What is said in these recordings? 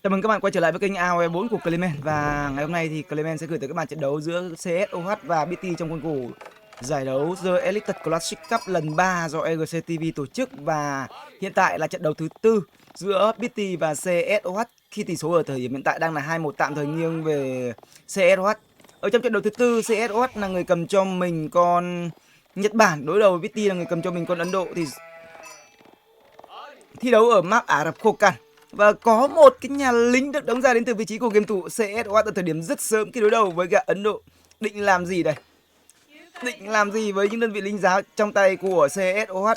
Chào mừng các bạn quay trở lại với kênh AOE4 của Clement. Và ngày hôm nay thì Clement sẽ gửi tới các bạn trận đấu giữa CSOH và BT trong khuôn khổ giải đấu The Elite Classic Cup lần 3 do EGC TV tổ chức. Và hiện tại là trận đấu thứ tư giữa BT và CSOH khi tỷ số ở thời điểm hiện tại đang là 2-1 tạm thời nghiêng về CSOH. Ở trong trận đấu thứ tư, CSOH là người cầm cho mình con Nhật Bản, đối đầu với BT là người cầm cho mình con Ấn Độ. Thì thi đấu ở map Ả Rập Khô Cằn. Và có một cái nhà lính được đóng ra đến từ vị trí của game thủ CSOH ở thời điểm rất sớm khi đối đầu với cả Ấn Độ. Định làm gì đây? Định làm gì với những đơn vị lính giáo trong tay của CSOH?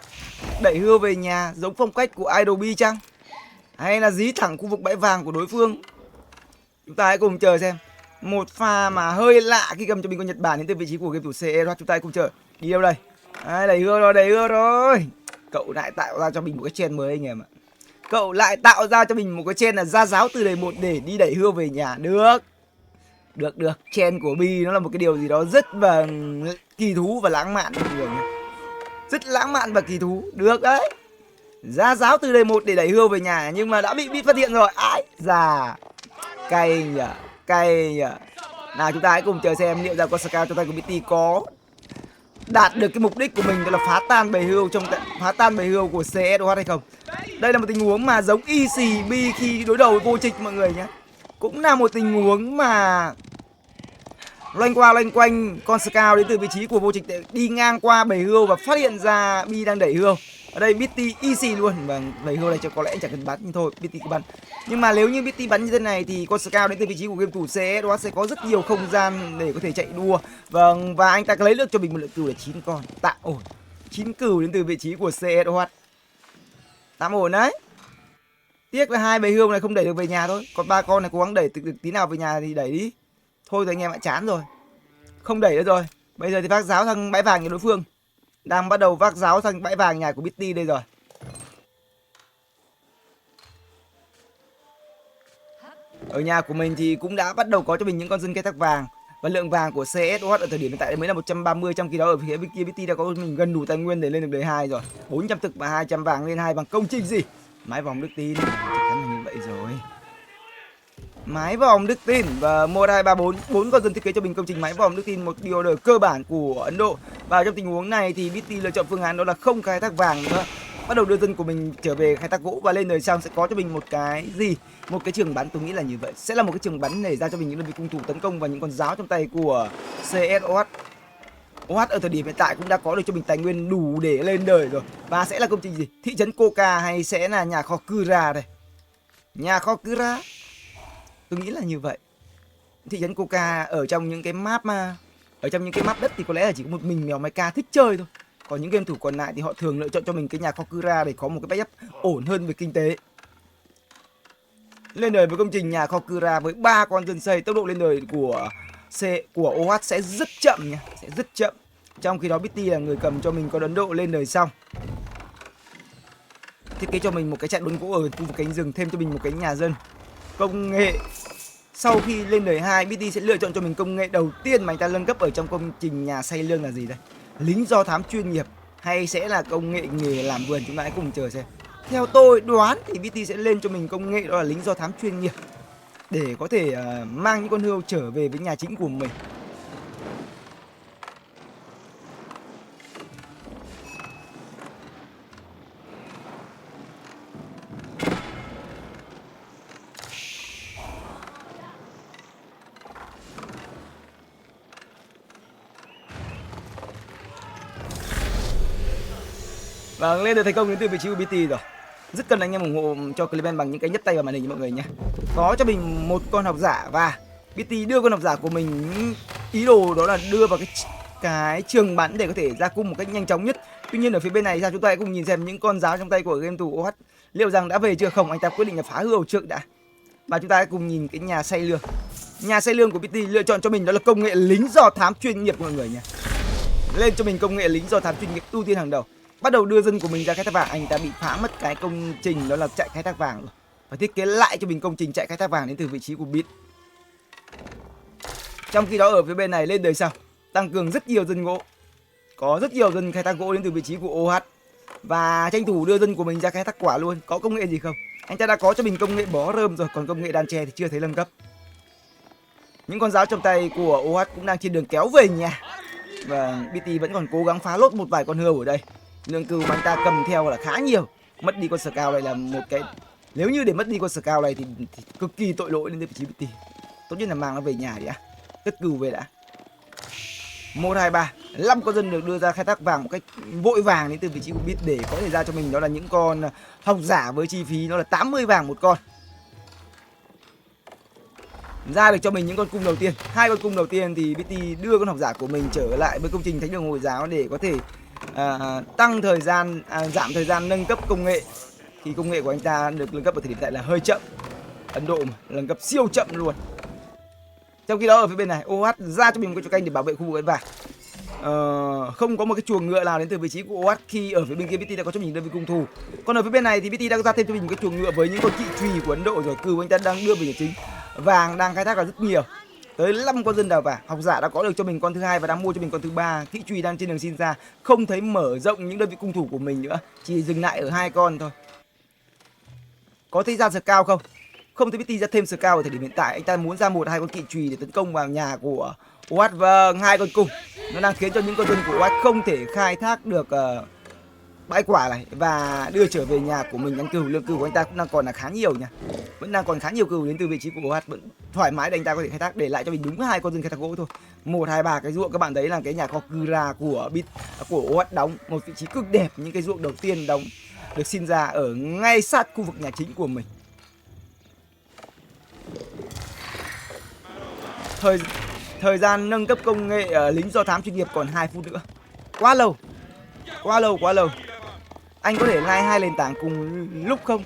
Đẩy hươu về nhà giống phong cách của Idol B chăng? Hay là dí thẳng khu vực bãi vàng của đối phương? Chúng ta hãy cùng chờ xem. Một pha mà hơi lạ khi cầm cho mình con Nhật Bản đến từ vị trí của game thủ CSOH. Chúng ta hãy cùng chờ. Đi đâu đây? Đẩy hươu rồi, đẩy hươu rồi. Cậu lại tạo ra cho mình một cái trend mới anh em ạ. Cậu lại tạo ra cho mình một cái chen là ra giáo từ đề 1 để đi đẩy hươu về nhà. Được. Chen của Bi nó là một cái điều gì đó rất là kỳ thú và lãng mạn mọi người nhé. Rất lãng mạn và kỳ thú. Được đấy. Ra giáo từ đề 1 để đẩy hươu về nhà nhưng mà đã bị phát hiện rồi. Ái già. Cay nhỉ. Nào chúng ta hãy cùng chờ xem liệu rằng con Scout trong tay của BT có đạt được cái mục đích của mình, đó là phá tan bầy hươu của CSOH hay không. Đây là một tình huống mà giống ECB khi đối đầu với vô trịch mọi người nhé. Cũng là một tình huống mà loanh quanh con Scout đến từ vị trí của vô trịch để đi ngang qua bầy hươu và phát hiện ra Bi đang đẩy hươu. Ở đây BT easy luôn, và bầy hươu này có lẽ chẳng cần bắn nhưng thôi BT cứ bắn. Nhưng mà nếu như BT bắn như thế này thì con Scout đến từ vị trí của game thủ CSOH sẽ có rất nhiều không gian để có thể chạy đua. Vâng, và anh ta lấy được cho mình một lượng cừu là 9 con, tạm ổn. 9 cừu đến từ vị trí của CSOH, tạm ổn đấy. Tiếc là hai bầy hươu này không đẩy được về nhà thôi. Còn ba con này cố gắng đẩy được tí nào về nhà thì đẩy đi. Thôi thì anh em lại chán rồi, không đẩy nữa rồi. Bây giờ thì vác giáo sang bãi vàng nhà đối phương. Đang bắt đầu vác giáo sang bãi vàng nhà của BT đây rồi. Ở nhà của mình thì cũng đã bắt đầu có cho mình những con dân khai thác vàng. Và lượng vàng của CSOH ở thời điểm hiện tại mới là 130, trong khi đó ở phía bên kia BT đã có mình gần đủ tài nguyên để lên được đời 2 rồi. 400 thực và 200 vàng lên 2 bằng công trình gì? Mái vòng đức tin, chắc chắn là như vậy rồi. Mái vòng đức tin và 1 2 3 4 4 con dân thiết kế cho mình công trình mái vòng đức tin, một điều order cơ bản của Ấn Độ. Và trong tình huống này thì BT lựa chọn phương án đó là không khai thác vàng nữa. Bắt đầu đưa dân của mình trở về khai thác gỗ và lên đời sau sẽ có cho mình một cái gì? Một cái trường bắn, tôi nghĩ là như vậy. Sẽ là một cái trường bắn để ra cho mình những đơn vị cung thủ tấn công và những con giáo trong tay của CSOH. OH ở thời điểm hiện tại cũng đã có được cho mình tài nguyên đủ để lên đời rồi. Và sẽ là công trình gì? Thị trấn Coca hay sẽ là nhà kho Kura đây? Nhà kho Kura, tôi nghĩ là như vậy. Thị trấn Coca ở trong những cái map đất thì có lẽ là chỉ có một mình mèo Mecha thích chơi thôi. Còn những game thủ còn lại thì họ thường lựa chọn cho mình cái nhà kho Kura để có một cái backup ổn hơn về kinh tế. Lên đời với công trình nhà kho Kura với 3 con dân xây, tốc độ lên đời của OH sẽ rất chậm nha, sẽ rất chậm. Trong khi đó BT là người cầm cho mình con Ấn Độ lên đời xong. Thiết kế cho mình một cái trại đốn gỗ ở khu vực cánh rừng, thêm cho mình một cái nhà dân. Công nghệ sau khi lên đời 2, BT sẽ lựa chọn cho mình công nghệ đầu tiên mà anh ta nâng cấp ở trong công trình nhà xây lương là gì đây? Lính do thám chuyên nghiệp hay sẽ là công nghệ nghề làm vườn? Chúng ta hãy cùng chờ xem. Theo tôi đoán thì BT sẽ lên cho mình công nghệ đó là lính do thám chuyên nghiệp để có thể mang những con hươu trở về với nhà chính của mình. Và lên được thành công đến từ vị trí của BT rồi. Rất cần anh em ủng hộ cho Clement bằng những cái nhấp tay vào màn hình mmọi người nhé. Có cho mình một con học giả và BT đưa con học giả của mình, ý đồ đó là đưa vào cái trường bắn để có thể ra cung một cách nhanh chóng nhất. Tuy nhiên ở phía bên này ra chúng ta hãy cùng nhìn xem những con giáo trong tay của game thủ OH liệu rằng đã về chưa không. Anh ta quyết định là phá hươu trước đã. Và chúng ta hãy cùng nhìn cái nhà xây lương. Nhà xây lương của BT lựa chọn cho mình đó là công nghệ lính do thám chuyên nghiệp mọi người nhé. Lên cho mình công nghệ lính do thám chuyên nghiệp ưu tiên hàng đầu. Bắt đầu đưa dân của mình ra khai thác vàng, anh ta bị phá mất cái công trình đó là chạy khai thác vàng rồi. Và thiết kế lại cho mình công trình chạy khai thác vàng đến từ vị trí của BT. Trong khi đó ở phía bên này lên đời sau, tăng cường rất nhiều dân gỗ. Có rất nhiều dân khai thác gỗ đến từ vị trí của OH. Và tranh thủ đưa dân của mình ra khai thác quả luôn. Có công nghệ gì không? Anh ta đã có cho mình công nghệ bó rơm rồi, còn công nghệ đàn tre thì chưa thấy nâng cấp. Những con giáo trong tay của OH cũng đang trên đường kéo về nhà. Và BT vẫn còn cố gắng phá lốt một vài con hươu ở đây. Lượng cừu mà anh ta cầm theo là khá nhiều. Mất đi con Scout này là một cái, nếu như để mất đi con Scout này thì cực kỳ tội lỗi lên tới vị trí BT. Tốt nhất là mang nó về nhà đi đã. Cất cừu về đã. 1, 2, 3, 5 con dân được đưa ra khai thác vàng một cách vội vàng đến từ vị trí của BT để có thể ra cho mình đó là những con học giả với chi phí nó là 80 vàng một con. Ra được cho mình những con cung đầu tiên, 2 con cung đầu tiên thì BT đưa con học giả của mình trở lại với công trình Thánh đường Hồi giáo để có thể tăng thời gian, giảm thời gian nâng cấp công nghệ. Khi công nghệ của anh ta được nâng cấp ở thời điểm tại là hơi chậm. Ấn Độ mà, nâng cấp siêu chậm luôn. Trong khi đó ở phía bên này OH ra cho mình một cái chuồng canh để bảo vệ khu vực vàng. Không có một cái chuồng ngựa nào đến từ vị trí của OH khi ở phía bên kia BT đã có cho mình đơn vị cung thủ. Còn ở phía bên này thì BT đã ra thêm cho mình một cái chuồng ngựa với những con kỵ trùy của Ấn Độ rồi. Cừu anh ta đang đưa về nhà chính. Vàng đang khai thác là rất nhiều. Tới 5 con dân đào vàng. Học giả đã có được cho mình con thứ hai và đang mua cho mình con thứ ba. Kỵ trùy đang trên đường xin ra, không thấy mở rộng những đơn vị cung thủ của mình nữa, chỉ dừng lại ở 2 con thôi. Có thấy ra Scout không? Không thấy BT ra thêm Scout ở thời điểm hiện tại. Anh ta muốn ra 1, 2 con kỵ trùy để tấn công vào nhà của OH. Vâng, 2 con cung. Nó đang khiến cho những con dân của OH không thể khai thác được bãi quả này và đưa trở về nhà của mình ăn cừu. Lượng cừu của anh ta cũng đang còn là khá nhiều nha. Vẫn đang còn khá nhiều cừu đến từ vị trí của OH, vẫn thoải mái để anh ta có thể khai thác, để lại cho mình đúng 2 con rừng khai thác gỗ thôi. 1, 2, 3 cái ruộng các bạn thấy là cái nhà kho Kyra của OH đóng một vị trí cực đẹp. Những cái ruộng đầu tiên đóng được xin ra ở ngay sát khu vực nhà chính của mình. Thời gian nâng cấp công nghệ lính do thám chuyên nghiệp còn 2 phút nữa. Quá lâu. Quá lâu. Anh có thể like 2 nền tảng cùng lúc không?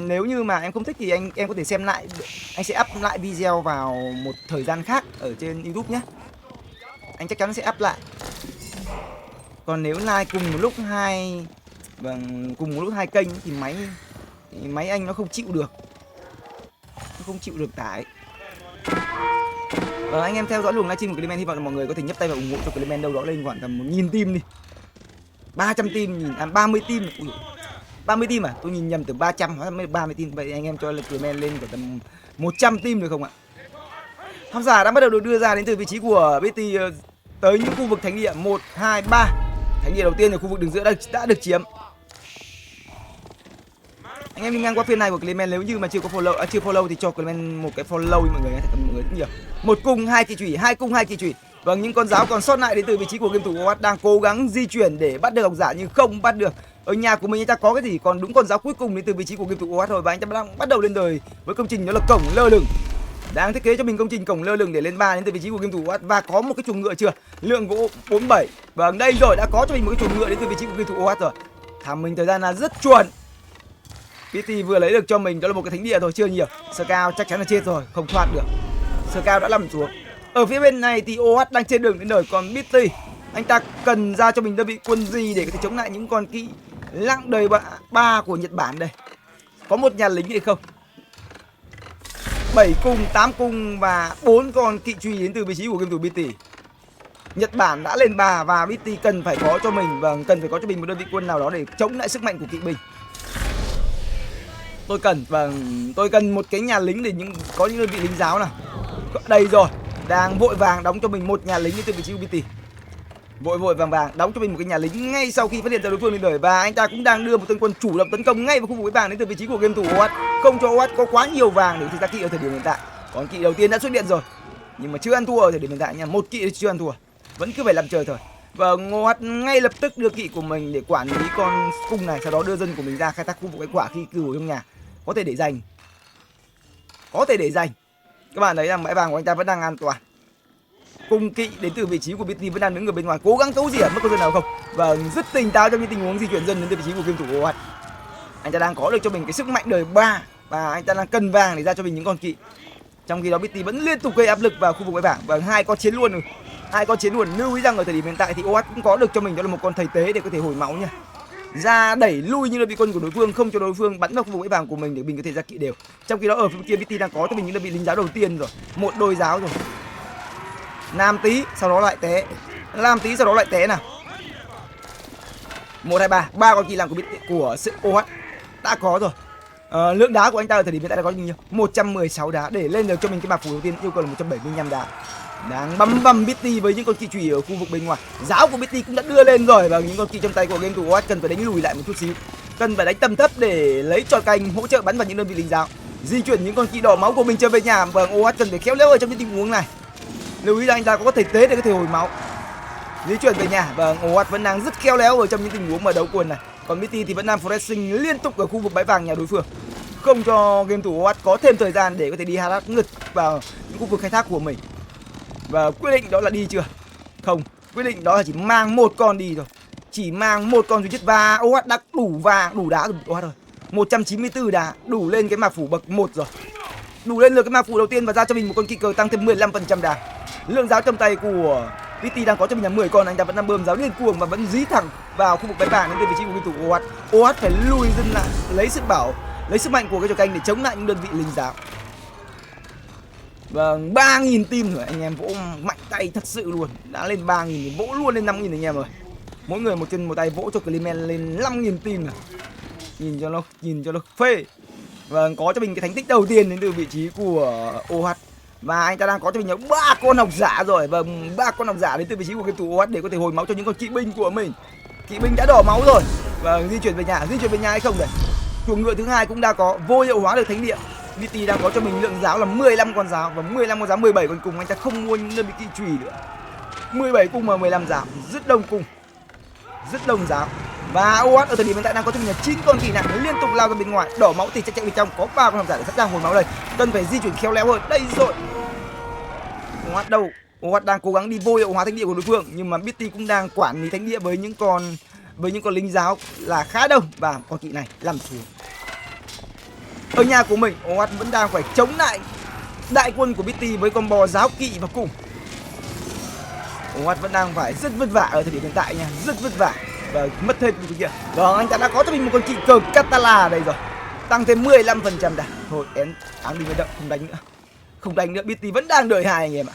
Nếu như mà em không thích thì em có thể xem lại. Anh sẽ up lại video vào một thời gian khác ở trên YouTube nhé. Anh chắc chắn sẽ up lại. Còn nếu like cùng một lúc cùng một lúc 2 kênh thì máy anh nó không chịu được. Nó không chịu được tải. Anh em theo dõi luồng livestream của Clement, hy vọng là mọi người có thể nhấp tay và ủng hộ cho Clement đâu đó lên khoảng tầm 1000 team đi. 300 team, 30 team. Ui, 30 team à? Tôi nhìn nhầm từ 300 hóa ra 30 team. Vậy anh em cho Clement lên khoảng tầm 100 team được không ạ? Học giả đã bắt đầu được đưa ra đến từ vị trí của BT tới những khu vực thánh địa 1, 2, 3. Thánh địa đầu tiên ở khu vực đường giữa đã được chiếm. Anh em đi ngang qua phiên này của Clement, nếu như mà chưa follow thì cho Clement một cái follow mọi người, mọi người rất nhiều. 1 cung 2 kỵ chủy, 2 cung 2 kỵ chủy. Vâng, những con giáo còn sót lại đến từ vị trí của game thủ OH đang cố gắng di chuyển để bắt được học giả nhưng không bắt được. Ở nhà của mình anh ta có cái gì, còn đúng con giáo cuối cùng đến từ vị trí của game thủ OH rồi, và anh ta đang bắt đầu lên đời với công trình đó là cổng lơ lửng. Đang thiết kế cho mình công trình cổng lơ lửng để lên 3 đến từ vị trí của game thủ OH, và có một cái chuồng ngựa chưa? Lượng gỗ 47. Vâng, đây rồi, đã có cho mình một cái chuồng ngựa đến từ vị trí của game thủ OH rồi. Thằng mình thời gian là rất chuẩn. BT vừa lấy được cho mình đó là một cái thánh địa thôi, chưa nhiều. Scout chắc chắn là chết rồi, không thoát được. Scout đã nằm xuống. Ở phía bên này thì OH đang trên đường đến đời, còn BT anh ta cần ra cho mình đơn vị quân gì để có thể chống lại những con kỵ lặng đời 3 của Nhật Bản đây. Có một nhà lính hay không? 7 cung, 8 cung và 4 con kỵ truy đến từ vị trí của game thủ BT. Nhật Bản đã lên 3 và BT cần phải có cho mình, và cần phải có cho mình một đơn vị quân nào đó để chống lại sức mạnh của kỵ binh. Tôi cần một cái nhà lính để có những đơn vị lính giáo nào. Đây rồi, đang vội vàng đóng cho mình một nhà lính từ vị trí của BT. Vội vàng đóng cho mình một cái nhà lính ngay sau khi phát hiện ra đối phương lên đời, và anh ta cũng đang đưa một tên quân chủ động tấn công ngay vào khu vực vàng đến từ vị trí của game thủ OH, không cho OH có quá nhiều vàng để ra kỵ ở thời điểm hiện tại. Còn kỵ đầu tiên đã xuất hiện rồi, nhưng mà chưa ăn thua ở thời điểm hiện tại nha, một kỵ chưa ăn thua, vẫn cứ phải làm chờ thôi. Và OH ngay lập tức đưa kỵ của mình để quản lý con cung này, sau đó đưa dân của mình ra khai thác khu vực cái quả khi cừu trong nhà có thể để dành. Các bạn thấy rằng bãi vàng của anh ta vẫn đang an toàn. Cung kỵ đến từ vị trí của BT vẫn đang đứng ở bên ngoài cố gắng tấu diễm mất con dân nào không, và rất tỉnh táo trong những tình huống di chuyển dân đến từ vị trí của game thủ OH. Anh ta đang có được cho mình cái sức mạnh đời 3 và anh ta đang cần vàng để ra cho mình những con kỵ. Trong khi đó BT vẫn liên tục gây áp lực vào khu vực bãi vàng, và 2 con chiến luôn rồi. 2 con chiến luôn. Lưu ý rằng ở thời điểm hiện tại thì OH cũng có được cho mình đó là một con thầy tế để có thể hồi máu nha. Ra đẩy lui những đơn vị quân của đối phương, không cho đối phương bắn vào khu vực bãi vàng của mình để mình có thể ra kỵ đều. Trong khi đó ở phía kia BT đang có cho mình những đơn vị lính giáo đầu tiên rồi, một đôi giáo rồi. Nam tí sau đó lại té, Nam tí sau đó lại té nào. 1, 2, 3, 3 con kỵ làm của OH đã có rồi. Lượng đá của anh ta ở thời điểm hiện tại là có bao nhiêu? 116 đá. Để lên được cho mình cái map phủ đầu tiên yêu cầu là 175 đá. Đang băm Bitty với những con kỵ chùy ở khu vực bên ngoài. Giáo của Bitty cũng đã đưa lên rồi, và những con kỵ trong tay của game thủ OH cần phải đánh lùi lại một chút xíu, cần phải đánh tầm thấp để lấy tròn cành hỗ trợ bắn vào những đơn vị lính giáo, di chuyển những con kỵ đỏ máu của mình trở về nhà. Và OH cần phải khéo léo ở trong những tình huống này. Lưu ý là anh ta có thể tế để có thể hồi máu, di chuyển về nhà. Và OH vẫn đang rất khéo léo ở trong những tình huống mà đấu quần này. Còn Bitty thì vẫn đang pressing liên tục ở khu vực bãi vàng nhà đối phương, không cho game thủ OH có thêm thời gian để có thể đi hack ngực vào những khu vực khai thác của mình. Và quyết định đó là đi chưa? Không, quyết định đó là chỉ mang một con đi thôi, chỉ mang một con duy nhất. Và OH đã đủ vàng, đủ đá rồi OH rồi. 194 đá đủ lên cái map phủ bậc 1 rồi, đủ lên được cái map phủ đầu tiên và ra cho mình một con kỵ cờ tăng thêm 15% đá. Lượng giáo trong tay của Bitty đang có cho mình là 10 con, anh ta vẫn đang bơm giáo điên cuồng và vẫn dí thẳng vào khu vực bãi vàng đến từ vị trí của game thủ OH. OH phải lùi dần lại, lấy sức mạnh của cái trò canh để chống lại những đơn vị lính giáo. Vâng, 3.000 tim rồi, anh em vỗ mạnh tay thật sự luôn. Đã lên 3.000 thì vỗ luôn lên 5.000 anh em rồi. Mỗi người một chân một tay vỗ cho Clement lên 5.000 tim rồi. Nhìn cho nó phê. Vâng, có cho mình cái thành tích đầu tiên đến từ vị trí của OH. Và anh ta đang có cho mình 3 con học giả rồi. Vâng, 3 con học giả đến từ vị trí của game thủ OH để có thể hồi máu cho những con kỵ binh của mình. Kỵ binh đã đỏ máu rồi. Vâng, di chuyển về nhà hay không đây? Chuồng ngựa thứ hai cũng đã có, vô hiệu hóa được thánh địa. Bitty đang có cho mình lượng giáo là 15 con giáo và 15 con giáo 17 con cung. Anh ta không mua những đơn vị kỵ chùy nữa. 17 cung mà 15 giáo, rất đông cung, rất đông giáo. Và OH ở thời điểm hiện tại đang có cho mình là 9 con kỵ nặng liên tục lao ra bên ngoài, đỏ máu thì chạy bên trong, có 3 con học giả để sẵn sàng hồi máu đây. Cần phải di chuyển khéo léo hơn. Đây rồi. OH đâu? OH đang cố gắng đi vô hiệu hóa thánh địa của đối phương, nhưng mà Bitty cũng đang quản lý thánh địa với những con lính giáo là khá đông. Và con kỵ này làm xuống ở nhà của mình. OH vẫn đang phải chống lại đại quân của Bitty với combo giáo kỵ và cung. OH vẫn đang phải rất vất vả ở thời điểm hiện tại nha, rất vất vả và mất thêm một cái kia. Vâng, anh ta đã có cho mình một con kỵ cờ Catala ở đây rồi, tăng thêm 15% đà. Thôi áng đi với động, không đánh nữa. Bitty vẫn đang đợi 2 anh em ạ.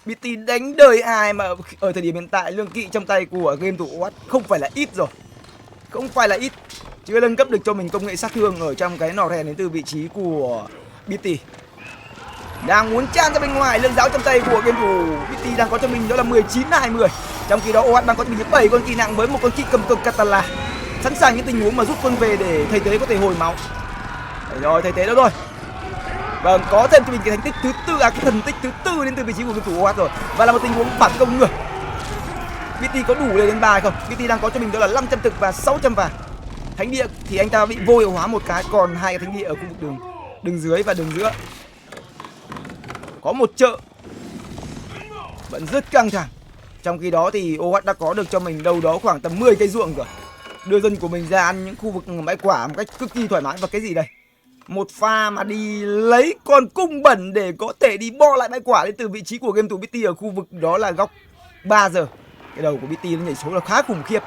Bitty đánh đời 2 mà ở thời điểm hiện tại lượng kỵ trong tay của game thủ OH không phải là ít rồi, không phải là ít. Chưa nâng cấp được cho mình công nghệ sát thương ở trong cái nỏ rèn đến từ vị trí của Bitty. Đang muốn chan ra bên ngoài. Lượng giáo trong tay của game thủ Bitty đang có cho mình đó là 19-20. Trong khi đó OH đang có cho mình 7 con kỵ nặng với một con kỵ cầm cờ Catala, sẵn sàng những tình huống mà rút quân về để thầy tế có thể hồi máu. Đấy rồi, thầy tế đâu rồi? Vâng, có thêm cho mình cái thành tích thứ tư, cái thần tích thứ tư đến từ vị trí của game thủ OH rồi. Và là một tình huống phản công ngược. Bitty có đủ lên đến 3 hay không? Bitty đang có cho mình đó là 500 thực và 600 vàng. Thánh địa thì anh ta bị vô hiệu hóa một cái, còn 2 cái thánh địa ở khu vực đường dưới và đường giữa. Có một chợ vẫn rất căng thẳng. Trong khi đó thì OH đã có được cho mình đâu đó khoảng tầm 10 cây ruộng rồi, đưa dân của mình ra ăn những khu vực bãi quả một cách cực kỳ thoải mái. Và cái gì đây? Một pha mà đi lấy con cung bẩn để có thể đi bo lại bãi quả đến từ vị trí của game thủ Bitty ở khu vực đó là góc 3 giờ. Cái đầu của Bitty nó nhảy số là khá khủng khiếp.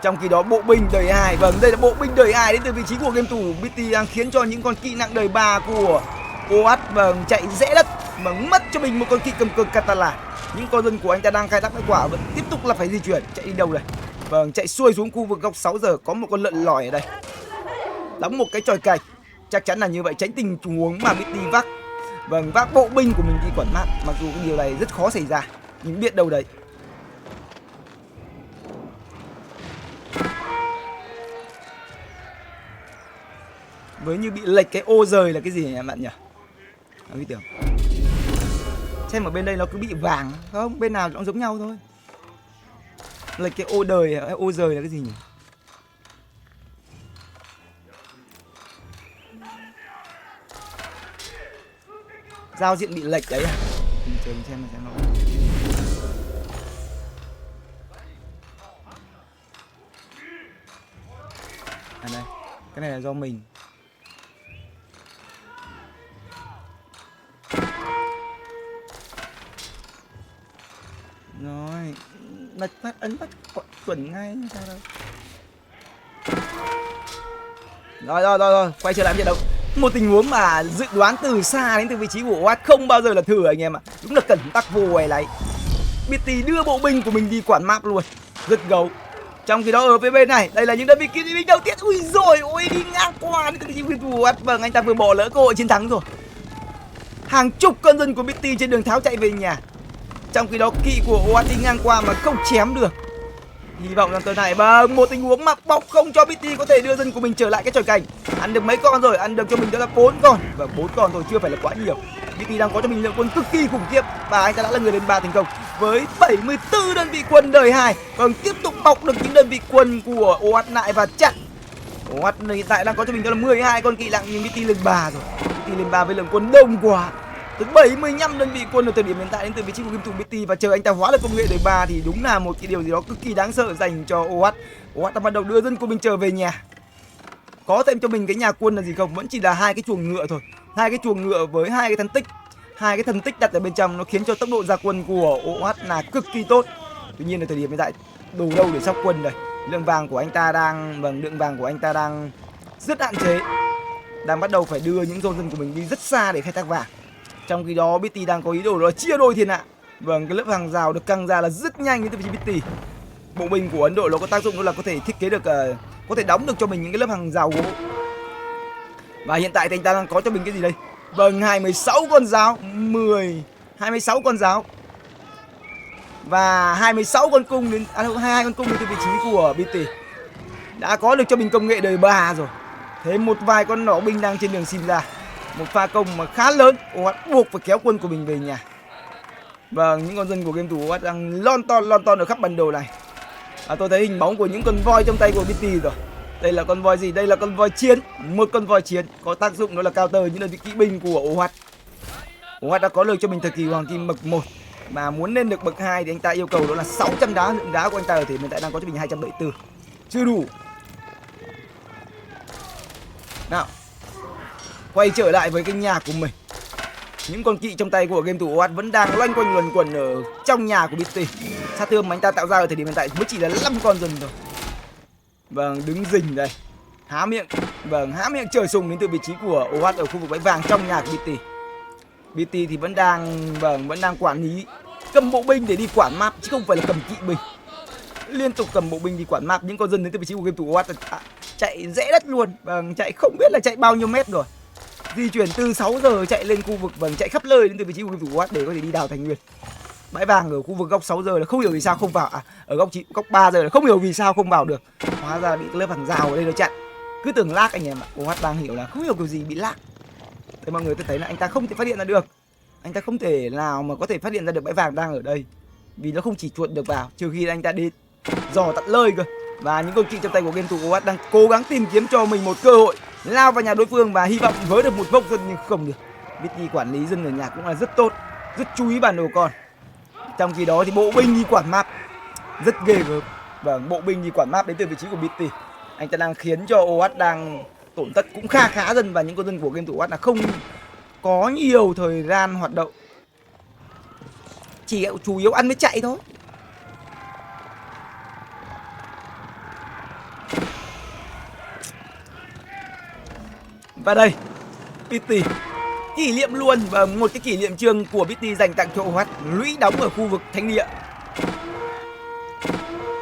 Trong khi đó bộ binh đời 2, vâng đây là bộ binh đời 2 đến từ vị trí của game thủ Bitty đang khiến cho những con kỵ nặng đời 3 của OH vâng chạy rẽ đất mà mất cho mình một con kỵ cầm cờ Catala. Những con dân của anh ta đang khai thác bãi quả vẫn tiếp tục là phải di chuyển, chạy đi đâu đây? Vâng, chạy xuôi xuống khu vực góc 6 giờ, có một con lợn lỏi ở đây, đóng một cái chòi cạch. Chắc chắn là như vậy, tránh tình huống mà Bitty vác bộ binh của mình đi quản mát. Mặc dù cái điều này rất khó xảy ra, nhưng biết đâu đấy. Với như bị lệch cái ô rời là cái gì nhỉ bạn nhỉ? Ý tưởng xem ở bên đây nó cứ bị vàng không, bên nào cũng giống nhau thôi. Lệch cái ô đời, ô rời là cái gì nhỉ? Giao diện bị lệch đấy à? Chờ mình xem nó. À đây, cái này là do mình. Rồi, lật phát ấn bắt chuẩn ngay sao đâu. Rồi, quay trở lại trận đấu. Một tình huống mà dự đoán từ xa đến từ vị trí của OH không bao giờ là thử anh em ạ. Đúng là cẩn tắc vô quay lấy. Bitty đưa bộ binh của mình đi quản map luôn. Rất gấu. Trong khi đó ở phía bên này, đây là những đơn vị kỵ binh đầu tiên. Ui rồi, ôi đi ngang qua đến từ vị trí của game thủ OWAT. Vâng, anh ta vừa bỏ lỡ cơ hội chiến thắng rồi. Hàng chục con dân của BT trên đường tháo chạy về nhà. Trong khi đó kỵ của OWAT đi ngang qua mà không chém được. Hy vọng rằng tuần này bằng một tình huống mặc bọc không cho BT có thể đưa dân của mình trở lại cái chòi cành. Ăn được mấy con rồi, ăn được cho mình đó là 4 con. Và 4 con thôi chưa phải là quá nhiều. BT đang có cho mình lượng quân cực kỳ khủng khiếp và anh ta đã là người lên 3 thành công với 74 đơn vị quân đời 2. Vâng, tiếp tục bọc được những đơn vị quân của OWAT lại và chặn. OWAT hiện tại đang có cho mình đó là 12 con kỵ nặng nhưng BT lên 3 rồi. BT lên 3 với lượng quân đông quá. Tới 75 đơn vị quân ở thời điểm hiện tại đến từ vị trí của game thủ BT và chờ anh ta hóa được công nghệ đời 3 thì đúng là một cái điều gì đó cực kỳ đáng sợ dành cho OWAT. OWAT đã bắt đầu đưa dân của mình trở về nhà. Có thêm cho mình cái nhà quân là gì không? Vẫn chỉ là 2 cái chuồng ngựa thôi. 2 cái chuồng ngựa với 2 cái thân tích. 2 cái thân tích đặt ở bên trong nó khiến cho tốc độ ra quân của OWAT là cực kỳ tốt. Tuy nhiên ở thời điểm hiện tại đủ đâu để sóc quân đây. Lượng vàng của anh ta đang rất hạn chế. Đang bắt đầu phải đưa những dồn dân của mình đi rất xa để khai thác vàng. Trong khi đó BT đang có ý đồ đó là chia đôi thiên hạ. Vâng, cái lớp hàng rào được căng ra là rất nhanh đến từ vị trí BT. Bộ binh của Ấn Độ nó có tác dụng đó là có thể thiết kế được có thể đóng được cho mình những cái lớp hàng rào gỗ. Và hiện tại thì anh ta đang có cho mình cái gì đây? Vâng, 26 con giáo, 26 con giáo. Và 26 con cung đến 22 con cung đến từ vị trí của BT. Đã có được cho mình công nghệ đời 3 rồi. Thế một vài con nỏ binh đang trên đường xin ra. Một pha công mà khá lớn, OWAT buộc phải kéo quân của mình về nhà. Vâng, những con dân của game thủ OWAT đang lon ton ở khắp bản đồ này. Tôi thấy hình bóng của những con voi trong tay của BT rồi. Đây là con voi gì? Đây là con voi chiến. Một con voi chiến có tác dụng đó là counter những đơn vị kỵ binh của OWAT. OWAT đã có được cho mình thời kỳ hoàng kim bậc 1. Mà muốn lên được bậc 2 thì anh ta yêu cầu đó là 600 đá. Lượng đá của anh ta ở thì hiện tại đang có cho mình 274. Chưa đủ. Nào, quay trở lại với cái nhà của mình. Những con kỵ trong tay của game thủ OWAT vẫn đang loanh quanh luẩn quẩn ở trong nhà của BT. Sát thương mà anh ta tạo ra ở thời điểm hiện tại mới chỉ là 5 con rừng thôi. Vâng, đứng rình đây. Há miệng. Vâng, há miệng trời sùng đến từ vị trí của OWAT ở khu vực bãi vàng trong nhà của BT. BT thì vẫn đang quản lý, cầm bộ binh để đi quản map chứ không phải là cầm kỵ binh. Liên tục cầm bộ binh đi quản map. Những con dân đến từ vị trí của game thủ OWAT chạy rẽ đất luôn. Vâng, chạy không biết là chạy bao nhiêu mét rồi. Di chuyển từ 6 giờ chạy lên khu vực, chạy khắp nơi đến từ vị trí của game thủ OWAT để có thể đi đào thành nguyên. Bãi vàng ở khu vực góc 6 giờ là không hiểu vì sao không vào, ở góc 3 giờ là không hiểu vì sao không vào được. Hóa ra bị cái lớp hàng rào ở đây nó chặn. Cứ tưởng lag anh em ạ. OWAT đang hiểu là không hiểu kiểu gì bị lag. Thế mọi người tôi thấy là anh ta không thể phát hiện ra được. Anh ta không thể nào mà có thể phát hiện ra được bãi vàng đang ở đây. Vì nó không chỉ chuột được vào, trừ khi anh ta đi dò tận nơi cơ. Và những con kỵ trong tay của game thủ OWAT đang cố gắng tìm kiếm cho mình một cơ hội lao vào nhà đối phương và hy vọng với được một vốc dân nhưng không được. BT quản lý dân ở nhà cũng là rất tốt, rất chú ý bản đồ con. Trong khi đó thì bộ binh đi quản map rất ghê gớm. Vâng, bộ binh đi quản map đến từ vị trí của BT. Anh ta đang khiến cho OWAT đang tổn thất cũng khá dân và những con dân của game thủ OWAT là không có nhiều thời gian hoạt động. Chỉ chủ yếu ăn với chạy thôi. Và đây, BT kỷ niệm luôn và một cái kỷ niệm chương của BT dành tặng cho OWAT, lũy đóng ở khu vực thánh địa.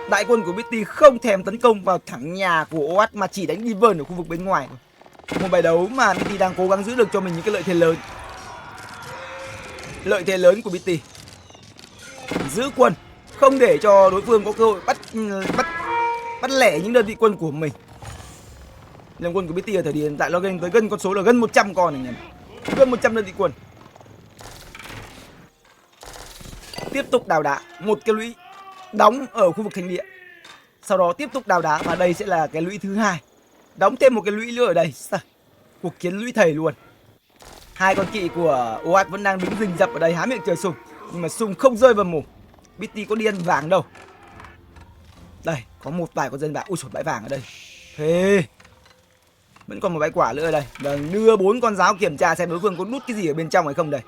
Đại quân của BT không thèm tấn công vào thẳng nhà của OWAT mà chỉ đánh Wyvern ở khu vực bên ngoài. Một bài đấu mà BT đang cố gắng giữ được cho mình những cái lợi thế lớn. Lợi thế lớn của BT. Giữ quân, không để cho đối phương có cơ hội bắt lẻ những đơn vị quân của mình. Lượng quân của BT ở thời điểm hiện tại nó lên tới gần con số là gần 100 con anh em. Gần 100 đơn vị quân. Tiếp tục đào đá một cái lũy đóng ở khu vực thánh địa. Sau đó tiếp tục đào đá và đây sẽ là cái lũy thứ hai. Đóng thêm một cái lũy nữa ở đây. Cuộc chiến lũy thầy luôn. Hai con kỵ của OWAT vẫn đang đứng rình rập ở đây há miệng chờ sùng. Nhưng mà sùng không rơi vào mồm. BT có đi ăn vàng đâu. Đây, có một vài con dân vàng. Ui, bãi vàng ở đây. Thế vẫn còn một bãi quả nữa ở đây. Vâng, đưa 4 con giáo kiểm tra xem đối phương có nút cái gì ở bên trong hay không đây.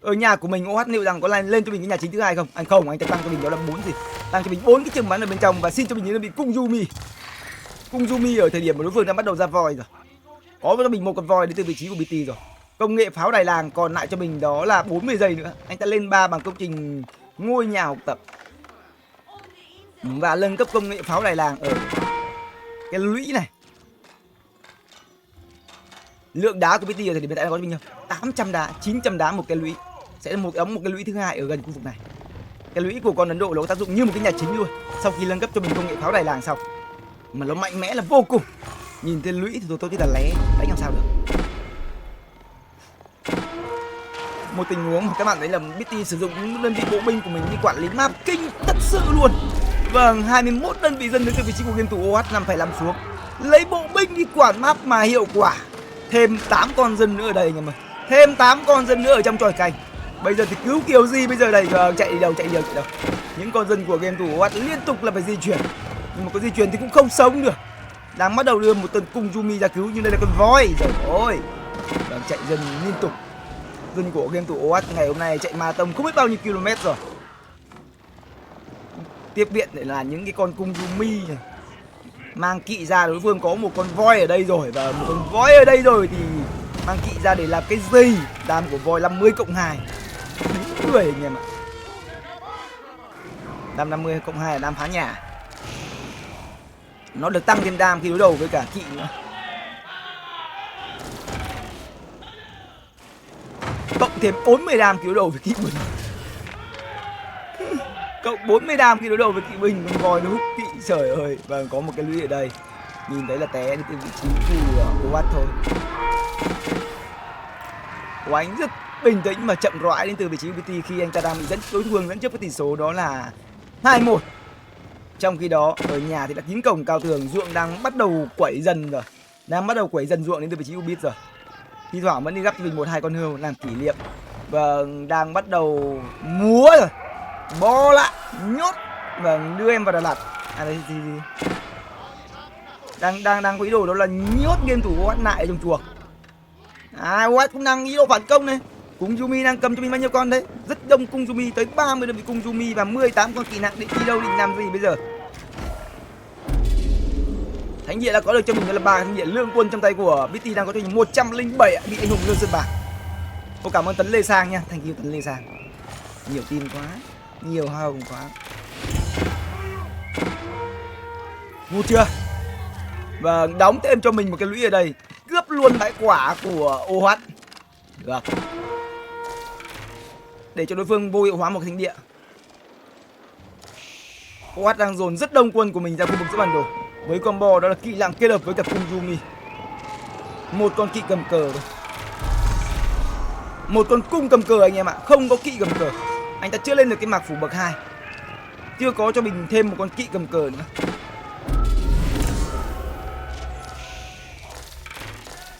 Ở nhà của mình OWAT liệu rằng có lên cho mình cái nhà chính thứ hai không? Anh không, anh ta tăng cho mình đó là 4 gì? Tăng cho mình 4 cái trường bắn ở bên trong và xin cho mình những đơn vị cung Yumi. Cung Yumi ở thời điểm mà đối phương đang bắt đầu ra voi rồi. Có cho mình một con voi đến từ vị trí của BT rồi. Công nghệ pháo đài làng còn lại cho mình đó là 40 giây nữa. Anh ta lên 3 bằng công trình ngôi nhà học tập. và nâng cấp công nghệ pháo đài làng ở cái lũy này. Lượng đá của BT ở thời điểm hiện tại là có bao nhiêu? 800 đá, 900 đá một cái lũy. Sẽ là một cái lũy thứ hai ở gần khu vực này. Cái lũy của con Ấn Độ nó có tác dụng như một cái nhà chính luôn. Sau khi nâng cấp cho mình công nghệ pháo đài làng xong, mà nó mạnh mẽ là vô cùng. Nhìn thấy lũy thì tôi chỉ là lé, đánh làm sao được. Một tình huống mà các bạn thấy là BT sử dụng những đơn vị bộ binh của mình đi quản lý map kinh thật sự luôn. Vâng, 21 đơn vị dân đến từ vị trí của game thủ OH 5 phải làm xuống. Lấy bộ binh đi quản map mà hiệu quả. Thêm 8 con dân nữa ở đây anh em ơi. Thêm 8 con dân nữa ở trong tròi canh. Bây giờ thì cứu kiểu gì bây giờ đây, chạy đi đâu. Những con dân của game thủ OH liên tục là phải di chuyển. Nhưng mà có di chuyển thì cũng không sống được. Đang bắt đầu đưa một tên cung Yumi ra cứu, nhưng đây là con voi. Rồi ôi. Đang chạy dân liên tục. Dân của game thủ OH ngày hôm nay chạy marathon không biết bao nhiêu km rồi. Tiếp viện để là những cái con cung Yumi này. Mang kỵ ra, đối phương có một con voi ở đây rồi. Và một con voi ở đây rồi thì mang kỵ ra để làm cái gì? Đam của voi 50+2. Cười anh em ạ. Đam 50+2 là đam phá nhà. Nó được tăng thêm đam khi đối đầu với cả kỵ nữa. Cộng thêm 40 đam khi đối đầu với kỵ binh. Cộng 40 đam khi đối đầu với kỵ binh. Con voi nó hút kỵ, trời ơi. Và có một cái lũy ở đây. Nhìn thấy là té đi từ vị trí của OH thôi. Oánh rất bình tĩnh mà chậm rãi đến từ vị trí của BT khi anh ta đang bị đối phương dẫn trước với tỷ số đó là 2-1. Trong khi đó ở nhà thì đã kín cổng cao tường, ruộng đang bắt đầu quẩy dần rồi. Đang bắt đầu quẩy dần ruộng đến từ vị trí của BT rồi. Thi thoảng vẫn đi gắp cho mình 1-2 con hươu làm kỷ niệm. Và đang bắt đầu múa rồi. Bo lại, nhốt và đưa em vào Đà Lạt. À đây gì. Đang có ý đồ đó là nhốt game thủ OH lại ở trong chuồng. OH cũng đang ý đồ phản công này. Cung Yumi đang cầm cho mình bao nhiêu con đấy? Rất đông cung Yumi, tới 30 đơn vị cung Yumi và 18 con kỵ nặng. Định đi đâu, định làm gì bây giờ? Thánh địa đã có được cho mình là 3 thánh địa lương quân trong tay của BT, đang có cho mình 107 vị anh hùng lương sơn bạc. Tôi cảm ơn Tấn Lê Sang nha, thank you Tấn Lê Sang. Nhiều tin quá, nhiều hoa hồng quá. Ngu chưa? Và đóng thêm cho mình một cái lũy ở đây, cướp luôn bãi quả của OH. Được. Để cho đối phương vô hiệu hóa một cái thánh địa. OH đang dồn rất đông quân của mình ra khu vực giữa bản đồ với combo đó là kỵ nặng kết hợp với cả cung Yumi. Một con kỵ cầm cờ thôi. Một con cung cầm cờ anh em ạ, không có kỵ cầm cờ. Anh ta chưa lên được cái mạc phủ bậc 2. Chưa có cho mình thêm một con kỵ cầm cờ nữa.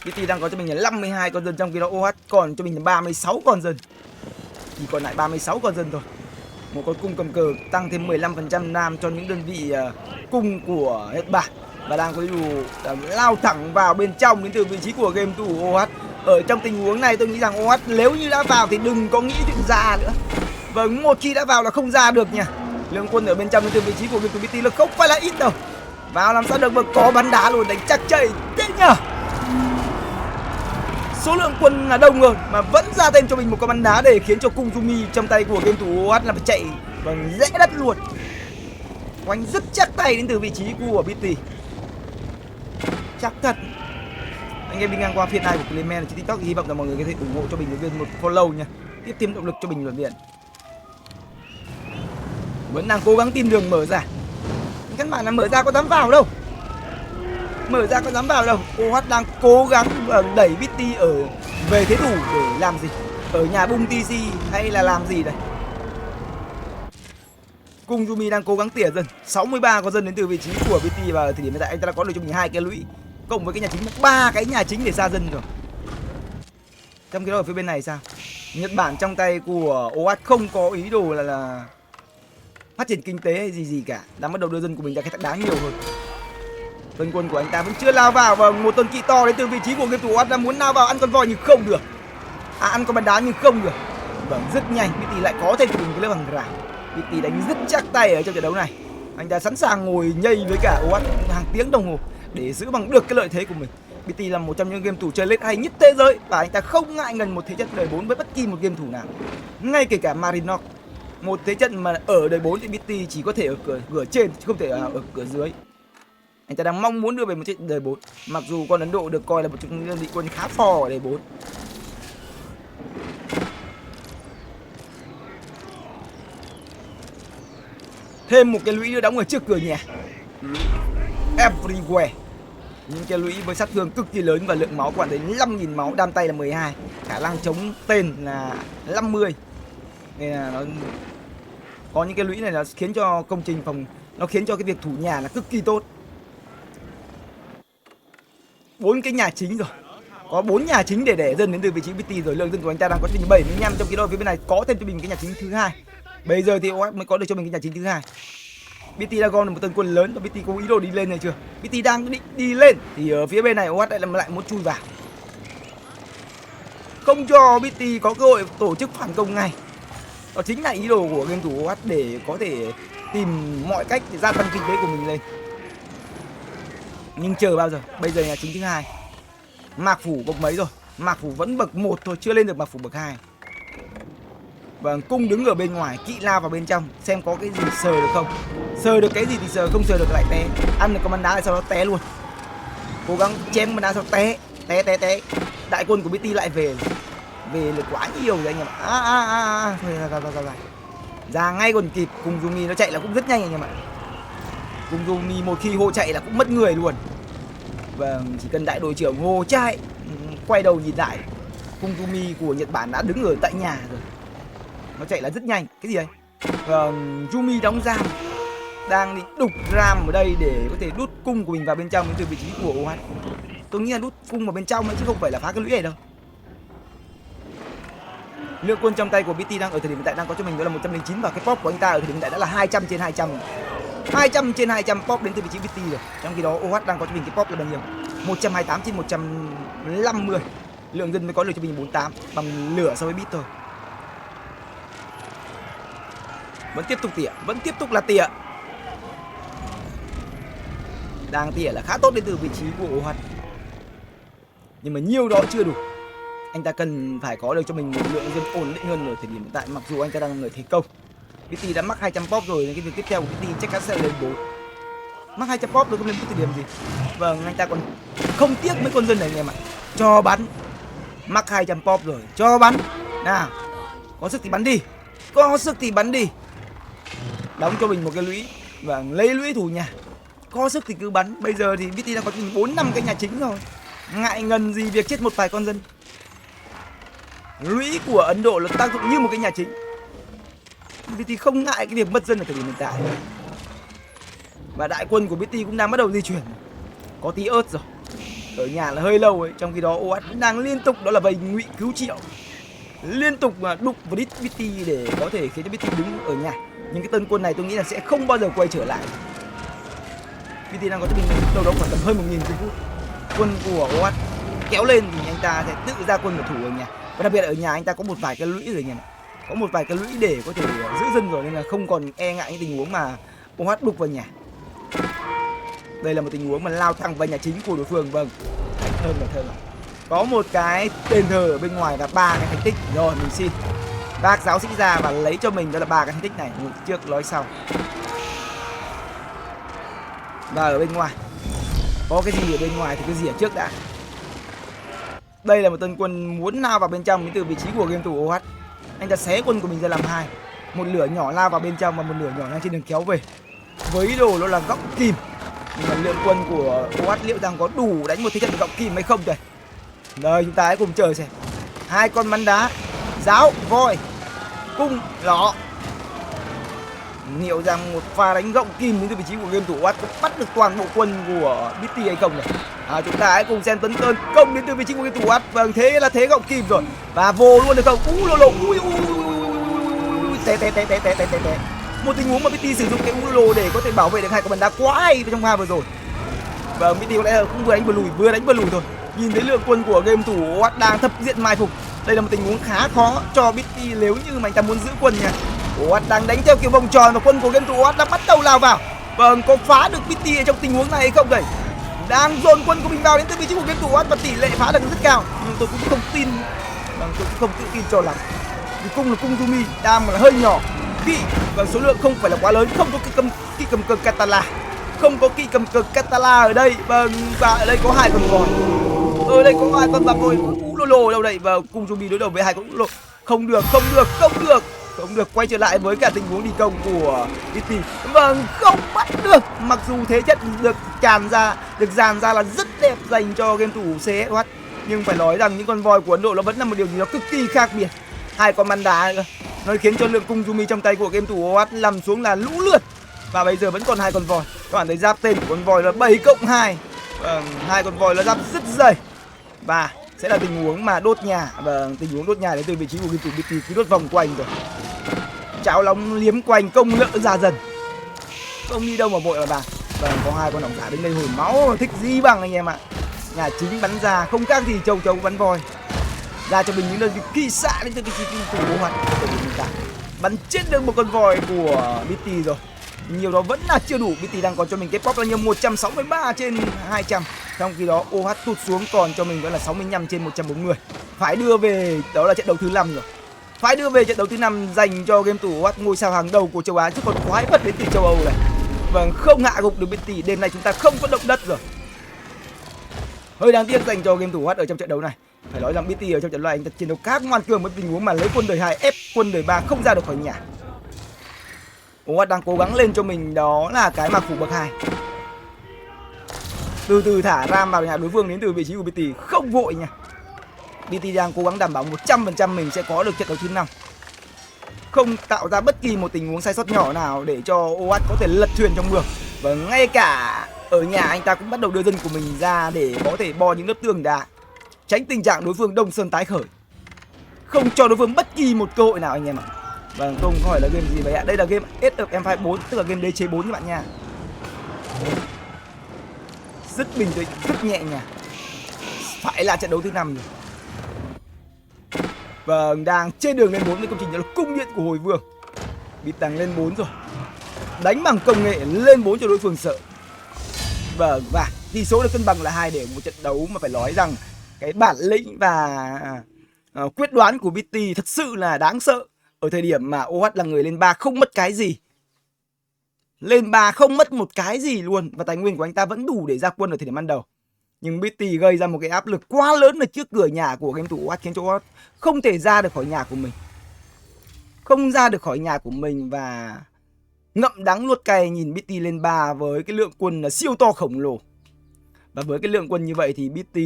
BT đang có cho mình là 52 con dân, trong khi đó OH còn cho mình là 36 con dân. Chỉ còn lại 36 con dân thôi. Một con cung cầm cờ tăng thêm 15% nam cho những đơn vị cung của Nhật Bản. Và đang có ý đồ lao thẳng vào bên trong đến từ vị trí của game thủ OH. Ở trong tình huống này tôi nghĩ rằng OH nếu như đã vào thì đừng có nghĩ chuyện ra nữa. Vâng, một khi đã vào là không ra được nha. Lượng quân ở bên trong đến từ vị trí của game thủ BT là không phải là ít đâu. Vào làm sao được mà có bắn đá luôn, đánh chắc chảy thế nhờ. Số lượng quân là đông rồi mà vẫn ra thêm cho mình một con bắn đá để khiến cho cung Yumi trong tay của game thủ OH là phải chạy bằng rẽ đất luôn. Oanh rất chắc tay đến từ vị trí của BT. Chắc thật. Anh em đi ngang qua phiên này của Clayman trên TikTok thì hy vọng rằng mọi người có thể ủng hộ cho Bình Luận Viên một follow nha. Tiếp thêm động lực cho Bình Luận Viên. Vẫn đang cố gắng tìm đường mở ra. Các bạn là mở ra có dám vào đâu. Mở ra có dám vào đâu. OH đang cố gắng đẩy BT ở về thế thủ để làm gì? Ở nhà bung TC hay là làm gì đây? Cung Yumi đang cố gắng tỉa dân. 63 có dân đến từ vị trí của BT và thời điểm hiện tại anh ta đã có được cho mình 2 cái lũy cộng với cái nhà chính, 3 cái nhà chính để xa dân rồi. Trong khi đó ở phía bên này sao? Nhật Bản trong tay của OH không có ý đồ là phát triển kinh tế hay gì cả, đang bắt đầu đưa dân của mình ra khai thác đá nhiều hơn. Dân quân của anh ta vẫn chưa lao vào và một tuần kỵ to đến từ vị trí của game thủ OH đang muốn lao vào ăn con voi nhưng không được. Ăn con bắn đá nhưng không được. Vâng, rất nhanh BT lại có thêm cho mình cái lớp hàng rào. BT đánh rất chắc tay ở trong trận đấu này. Anh ta sẵn sàng ngồi nhây với cả OH hàng tiếng đồng hồ để giữ bằng được cái lợi thế của mình. BT là một trong những game thủ chơi late hay nhất thế giới và anh ta không ngại ngần một thế trận đời 4 với bất kỳ một game thủ nào, ngay kể cả Marinok. Một thế trận mà ở đời 4 thì BT chỉ có thể ở cửa trên chứ không thể ở cửa dưới. Anh ta đang mong muốn đưa về một trận đời 4. Mặc dù con Ấn Độ được coi là một trong những đơn vị quân khá phò ở đời 4. Thêm một cái lũy nữa đóng ở trước cửa nhà. Everywhere. Những cái lũy với sát thương cực kỳ lớn và lượng máu của bạn thấy 5.000 máu, đam tay là 12, khả năng chống tên là 50. Nên là nó có những cái lũy này nó khiến cho công trình phòng, nó khiến cho cái việc thủ nhà là cực kỳ tốt. 4 cái nhà chính rồi. Có 4 nhà chính để đẻ dân đến từ vị trí BT rồi. Lượng dân của anh ta đang có 75, trong khi đó phía bên này có thêm cho mình cái nhà chính thứ hai. Bây giờ thì OH mới có được cho mình cái nhà chính thứ hai. BT đã gom được một tân quân lớn và BT có ý đồ đi lên này chưa? BT đang định đi lên thì ở phía bên này OH lại muốn chui vào. Không cho BT có cơ hội tổ chức phản công ngay. Đó chính là ý đồ của game thủ OH để có thể tìm mọi cách để gia tăng kinh tế của mình lên. Nhưng chờ bao giờ? Bây giờ nhà chính thứ hai. Mạc phủ bậc mấy rồi? Mạc phủ vẫn bậc 1 thôi, chưa lên được mạc phủ bậc 2. Và cung đứng ở bên ngoài, kỵ lao vào bên trong xem có cái gì sờ được không. Sờ được cái gì thì sờ, không sờ được lại té. Ăn được con bắn đá lại sau đó té luôn. Cố gắng chém bắn đá sau té. Đại quân của BT lại về là quá nhiều rồi anh em ạ. Thôi ra ngay còn kịp. Cùng Yumi nó chạy là cũng rất nhanh anh em ạ. Cùng Yumi một khi hô chạy là cũng mất người luôn. Và chỉ cần đại đội trưởng hô chạy, quay đầu nhìn lại, cung Yumi của Nhật Bản đã đứng ở tại nhà rồi. Nó chạy là rất nhanh. Cái gì đấy? Yumi đóng giam, đang định đục ram ở đây để có thể đút cung của mình vào bên trong đến từ vị trí của OH. Tôi nghĩ là đút cung vào bên trong ấy, chứ không phải là phá cái lũy này đâu. Lượng quân trong tay của BT đang ở thời điểm hiện tại đang có cho mình đó là 109 và cái pop của anh ta ở thời điểm hiện tại đã là 200 trên 200. 200 trên 200 pop đến từ vị trí BT rồi. Trong khi đó OH đang có cho mình cái pop là bao nhiêu? 128 trên 150. Lượng dân mới có được cho mình 48 bằng lửa so với bit thôi. Vẫn tiếp tục là tỉa. Đang tỉa là khá tốt đến từ vị trí của OH. Nhưng mà nhiều đó chưa đủ. Anh ta cần phải có được cho mình một lượng dân ổn định hơn ở thời điểm hiện tại, mặc dù anh ta đang ở thế công. BT đã mắc 200 pop rồi nên cái việc tiếp theo của BT chắc chắn sẽ lên 4. Mắc 200 pop rồi không lên một thời điểm gì. Vâng, anh ta còn không tiếc mấy con dân này anh em ạ. Cho bắn. Mắc 200 pop rồi, cho bắn. Nào, có sức thì bắn đi. Đóng cho mình một cái lũy và lấy lũy thủ nhà. Có sức thì cứ bắn. Bây giờ thì BT đang có 4-5 cái nhà chính rồi. Ngại ngần gì việc chết một vài con dân. Lũy của Ấn Độ là tác dụng như một cái nhà chính. BT không ngại cái việc mất dân ở thời điểm hiện tại. Và đại quân của BT cũng đang bắt đầu di chuyển. Có tí ớt rồi. Ở nhà là hơi lâu ấy. Trong khi đó OH đang liên tục đó là vây ngụy cứu triệu. Liên tục mà đục vào đít BT để có thể khiến cho BT đứng ở nhà. Nhưng cái tân quân này tôi nghĩ là sẽ không bao giờ quay trở lại. BT đang có cho mình đâu đó khoảng tầm hơn 1.000 phút. Quân của OH kéo lên thì anh ta sẽ tự ra quân và thủ ở nhà. Và đặc biệt ở nhà anh ta có một vài cái lũy rồi nhỉ. Có một vài cái lũy để có thể giữ dân rồi, nên là không còn e ngại những tình huống mà OH đục vào nhà. Đây là một tình huống mà lao thẳng vào nhà chính của đối phương. Vâng, thơm rồi. Có một cái đền thờ ở bên ngoài và 3 cái thành tích. Rồi mình xin bác giáo sĩ ra và lấy cho mình đó là 3 cái thành tích này. Trước nói sau. Và ở bên ngoài có cái gì ở bên ngoài thì cái gì ở trước đã. Đây là một tân quân muốn lao vào bên trong đến từ vị trí của game thủ OH. Anh ta xé quân của mình ra làm hai. Một lửa nhỏ lao vào bên trong và một lửa nhỏ đang trên đường kéo về. Với ý đồ đó là góc kìm. Nhưng mà lượng quân của OH liệu rằng có đủ đánh một thế trận góc kìm hay không đây. Rồi chúng ta hãy cùng chờ xem. 2 con bắn đá, giáo, voi, cung, lọ. Liệu rằng một pha đánh gọng kim đến từ vị trí của game thủ OH có bắt được toàn bộ quân của BT hay không này. Chúng ta hãy cùng xem tấn công đến từ vị trí của game thủ OH. Vâng, thế là thế gọng kim rồi. Và vô luôn được không? Té. Một tình huống mà BT sử dụng cái Ulo để có thể bảo vệ được 2 con bắn đá quá hay trong pha vừa rồi. Vâng, BT có lẽ là cũng vừa đánh vừa lùi thôi. Nhìn thấy lượng quân của game thủ OH đang thập diện mai phục. Đây là một tình huống khá khó cho BT nếu như mà anh ta muốn giữ quân nha. OH đang đánh theo kiểu vòng tròn và quân của game thủ OH đang bắt đầu lao vào. Vâng, có phá được BT ở trong tình huống này hay không đây? Đang dồn quân của mình vào đến từ vị trí của game thủ OH và tỷ lệ phá được rất cao. Nhưng tôi cũng không tin. Vâng, tôi cũng không tự tin cho lắm. Vì cung là cung Yumi, đam mà là hơi nhỏ. kỵ và số lượng không phải là quá lớn, không có kỵ cầm cờ Catala, không có kỵ cầm cờ Catala ở đây. Vâng, và ở đây có 2 con voi. Ở đây có 2 con bạc voi lô đâu đây, và cùng zombie đối đầu với 2 con lô. Không được, quay trở lại với cả tình huống đi công của BT. Vâng, không bắt được. Mặc dù thế chất được dàn ra là rất đẹp dành cho game thủ CSOH, nhưng phải nói rằng những con voi của Ấn Độ nó vẫn là một điều gì đó cực kỳ khác biệt. 2 con bắn đá nữa, nó khiến cho lượng cung zombie trong tay của game thủ OH nằm xuống là lũ lượt. Và bây giờ vẫn còn 2 con voi. Các bạn thấy giáp tên của con voi là 7+2. Vâng, 2 con voi là giáp rất dày. Và sẽ là tình huống mà đốt nhà. Và tình huống đốt nhà đến từ vị trí của game thủ BT cứ đốt vòng quanh rồi. Cháo nóng liếm quanh, công lỡ ra dần, không đi đâu mà vội mà bà. Vâng, có 2 con ổng giả đứng đây hồi máu, thích gì bằng anh em ạ. Nhà chính bắn ra không khác gì châu bắn voi. Ra cho mình những đơn vị kỳ xạ đến từ vị trí của OH. Bắn chết được một con voi của BT rồi. Nhiều đó vẫn là chưa đủ. BT đang còn cho mình cái pop là nhiều 163 trên 200. Trong khi đó OH tụt xuống còn cho mình vẫn là 65 trên 140. Phải đưa về, đó là trận đấu thứ 5 rồi. Phải đưa về trận đấu thứ 5 dành cho game thủ OH, ngôi sao hàng đầu của châu Á, chứ còn quái vật đến từ châu Âu này. Vâng, không hạ gục được BT. Đêm nay chúng ta không có động đất rồi. Hơi đáng tiếc dành cho game thủ OH ở trong trận đấu này. Phải nói rằng BT ở trong trận đấu này anh chiến đấu khá ngoan cường với tình huống mà lấy quân đời 2 ép quân đời 3 không ra được khỏi nhà. OH đang cố gắng lên cho mình đó là cái mạc phủ bậc 2. Từ từ thả ram vào nhà đối phương đến từ vị trí của BT, không vội nha. BT đang cố gắng đảm bảo 100% mình sẽ có được trận đấu thứ 5. Không tạo ra bất kỳ một tình huống sai sót nhỏ nào để cho OH có thể lật thuyền trong mương. Và ngay cả ở nhà anh ta cũng bắt đầu đưa dân của mình ra để có thể bo những lớp tường đá, tránh tình trạng đối phương đông sơn tái khởi, không cho đối phương bất kỳ một cơ hội nào anh em ạ. Vâng, không hỏi là game gì vậy ạ. Đây là game SFM 4, tức là game DC 4 các bạn nha. Rất bình tĩnh, rất nhẹ nhàng. Phải là trận đấu thứ 5 rồi. Vâng, đang trên đường lên 4 với công trình đó là cung điện của hồi vương. Bị tăng lên 4 rồi. Đánh bằng công nghệ lên 4 cho đối phương sợ. Vâng, và tỷ số được cân bằng là 2 để một trận đấu mà phải nói rằng cái bản lĩnh và quyết đoán của BT thật sự là đáng sợ. Ở thời điểm mà OH là người lên 3 không mất cái gì. Lên 3 không mất một cái gì luôn. Và tài nguyên của anh ta vẫn đủ để ra quân ở thời điểm ban đầu. Nhưng BT gây ra một cái áp lực quá lớn ở trước cửa nhà của game thủ OH, khiến cho OH không thể ra được khỏi nhà của mình. Không ra được khỏi nhà của mình và ngậm đắng nuốt cay nhìn BT lên 3 với cái lượng quân là siêu to khổng lồ. Và với cái lượng quân như vậy thì BT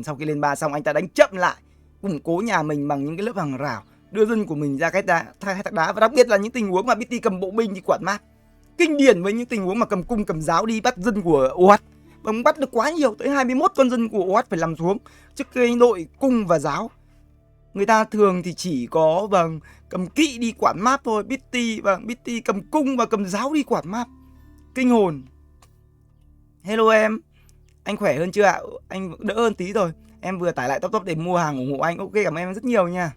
sau khi lên 3 xong anh ta đánh chậm lại, củng cố nhà mình bằng những cái lớp hàng rào, đưa dân của mình ra khai thác đá. Và đặc biệt là những tình huống mà BT cầm bộ binh như quản mát, kinh điển với những tình huống mà cầm cung cầm giáo đi bắt dân của OH. Và bắt được quá nhiều, tới 21 con dân của OH phải nằm xuống trước cái đội cung và giáo. Người ta thường thì chỉ có cầm kỵ đi quản map thôi. BT cầm cung và cầm giáo đi quản map. Kinh hồn. Hello em, anh khỏe hơn chưa ạ? Anh đỡ hơn tí rồi. Em vừa tải lại top để mua hàng ủng hộ anh. Ok, cảm ơn em rất nhiều nha.